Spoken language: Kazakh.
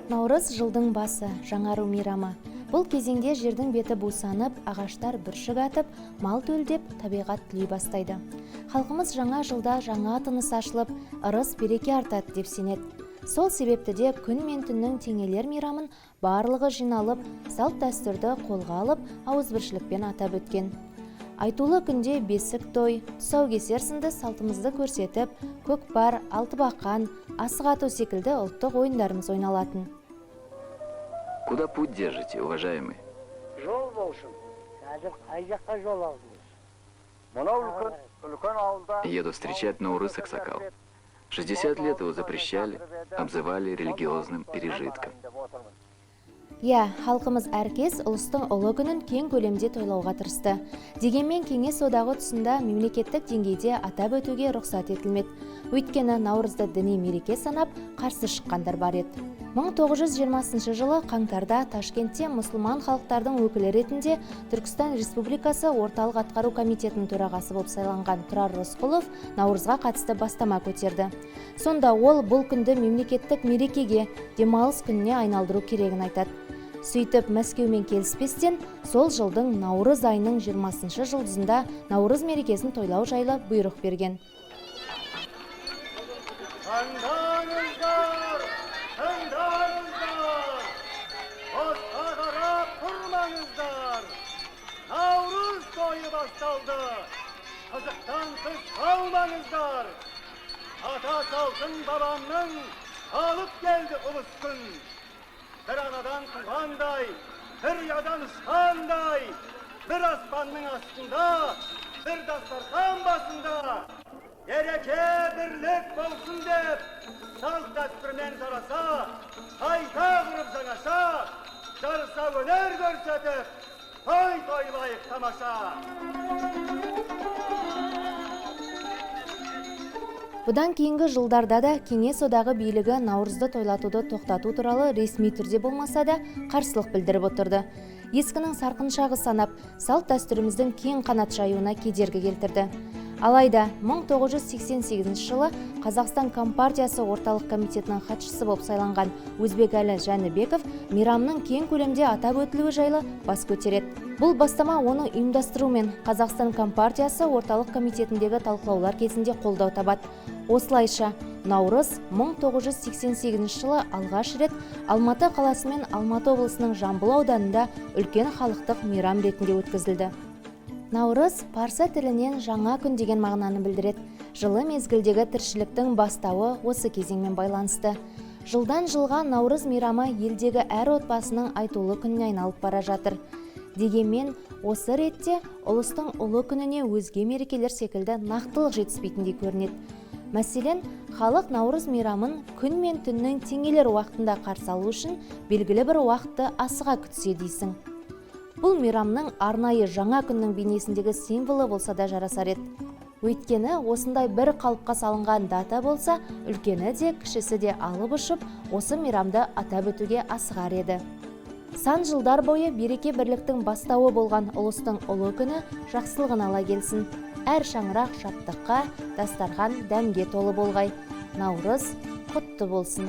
Наурыз жылдың басы, жаңару мейрамы. Бұл кезеңде жердің беті бусанып, ағаштар бүршік атып, мал төлдеп, табиғат түлей бастайды. Халқымыз жаңа жылда жаңа тыныс ашылып, ырыс береке артады деп сенеді. Сол себепті де күн мен түннің теңелер мейрамын барлығы жиналып, салт дәстүрді қолға алып, ауызбіршілікпен атап өткен. Айтулы күнде бесік той, тұсаукесер сынды салтымызды көрсетіп, көкпар, алтыбақан, асық ату секілді ұлттық ойындарымыз ойналатын. Куда путь держите, уважаемый? Жол болсын. Қазір қай жаққа жол алдыңыз? Еду встречать Наурыз Аксакал. 60 лет его запрещали, обзывали религиозным пережитком. Халқымыз әркез ұлыстың ұлы күнін кең көлемде тойлауға тырысты. Дегенмен Кеңес одағы тұсында мемлекеттік деңгейде атап өтуге рұқсат етілмеді. Өйткені Наурызды діни мереке санап, қарсы шыққандар бар еді. 1920 жылы қаңтарда Ташкентте мұсылман халықтардың өкілі ретінде Түркістан Республикасы орталық атқару комитетінің төрағасы болып сайланған Тұрар Рысқұлов Наурызға қатысты бастама көтерді. Сонда ол бұл күнді мемлекеттік мерекеге, демалыс күніне айналдыру керегін айтады. Сөйтіп, Мәскеумен келіспестен, сол жылдың Наурыз айының 20 жұлдызында Наурыз мерекесін тойлау жайлы бұйрық берген. Таңданыңыздар, таңданыңыздар, босқа қарап тұрмаңыздар. Наурыз тойы басталды, қызықтан тыс қалмаңыздар. Ата салтын бабамның алып келді ұлыс күн. Bir anadan tuğanday, bir yadan ışkanday, bir asmanın astında, bir dastarkan basında, gereke birlik bolsun dep, salt dasturmen sarasa, hayta kurup zanaşa, jarısa öner görsetip, toy toylayıp tamaşa. Бұдан кейінгі жылдарда да Кеңес одағы билігі Наурызды тойлатуды тоқтату туралы ресми түрде болмаса да қарсылық білдіріп отырды. Ескінің сарқыншағы санап, салт дәстүріміздің кең қанат жаюына кедергі келтірді. Алайда 1988 жылы Қазақстан Компартиясы орталық комитетінің хатшысы болып сайланған Өзбекәлі Жәнібеков мейрамның кең көлемде атап өтілуі жайлы бас көтереді. Бұл бастама оны ұйымдастырумен Қазақстан Компартиясы орталық комитетіндегі талқылаулар кезінде қолдау табады. Осылайша, Наурыз 1988 жылы алғаш рет Алматы қаласы мен Алматы облысының Жамбыл ауданында үлкен халықтық мейрам ретінде өткізілді. Наурыз парсы тілінен жаңа күн деген мағынаны білдіреді. Жылы мезгілдегі тіршіліктің бастауы осы кезеңмен байланысты. Жылдан жылға Наурыз мейрамы елдегі әр отбасының айтулы күніне айналып бара жатыр. Дегенмен, осы ретте ұлыстың ұлы күніне өзге мерекелер секілді нақтылық жетіспейтіндей көрінеді. Мәселен, халық Наурыз мейрамын күн мен түннің теңелер уақытында қарсы алу үшін белгілі бір уақытты асыға күтсе дейсің. Бұл мейрамның арнайы жаңа күннің бейнесіндегі символы болса да жарасар еді. Өйткені осындай бір қалыпқа салынған дата болса, үлкені де, кішісі де алып ұшып, осы мейрамды атап өтуге асығар еді. Сан жылдар бойы береке бірліктің бастауы болған ұлыстың ұлы күні жақсылығын ала келсін. Әр шаңырақ шаттыққа, дастархан дәмге толы болғай. Наурыз құтты болсын.